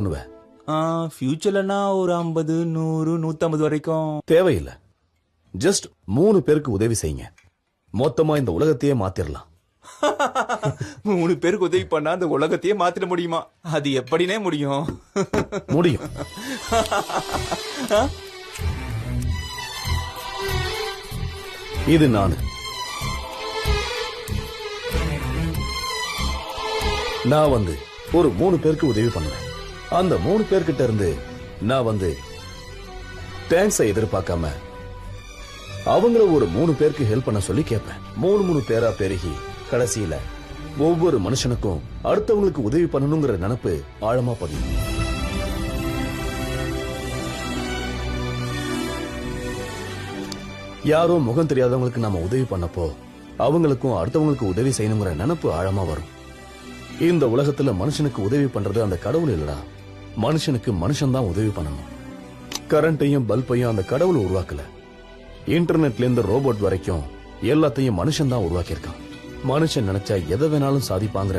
பண்ணுவேன். ஃபியூச்சர்லனா ஒரு 50, 100, 150 வரைக்கும் தேவையில்லை. ஜஸ்ட் 3 பேருக்கு உதவி செய்யுங்க. மொத்தமா இந்த உலகத்தையே மாத்திரலாம். 3 பேருக்கு உதவி பண்ணா அந்த உலகத்தையே மாத்திட முடியுமா? அது எப்படினே முடியும்? முடியும். இது நான் ஒரு 3 பேருக்கு உதவி பண்ணுவேன். அந்த 3 பேர்கிட்ட இருந்து நான் தேங்க்ஸை எதிர்பார்க்காம அவங்கள ஒரு 3 பேருக்கு ஹெல்ப் பண்ண சொல்லி கேட்பேன். 3 பேரா பெருகி கடைசியில ஒவ்வொரு மனுஷனுக்கும் அடுத்தவங்களுக்கு உதவி பண்ணணுங்கிற நினைப்பு ஆழமா பதியும். யாரோ முகம் தெரியாதவங்களுக்கு நாம உதவி பண்ணப்போ அவங்களுக்கும் அடுத்தவங்களுக்கு உதவி செய்யணுங்கிற நினைப்பு ஆழமா வரும். இந்த உலகத்துல மனுஷனுக்கு உதவி பண்றது அந்த கடவுள் இல்லடா, மனுஷனுக்கு மனுஷன் தான் உதவி பண்ணணும். கரண்டையும் பல்பையும் அந்த கடவுள் உருவாக்கல. இன்டர்நெட்ல இருந்து ரோபோட் வரைக்கும் எல்லாத்தையும் மனுஷன் தான் உருவாக்கியிருக்கான். மனுஷன் நினைச்சா எதை வேணாலும் சாதிப்பாங்கிற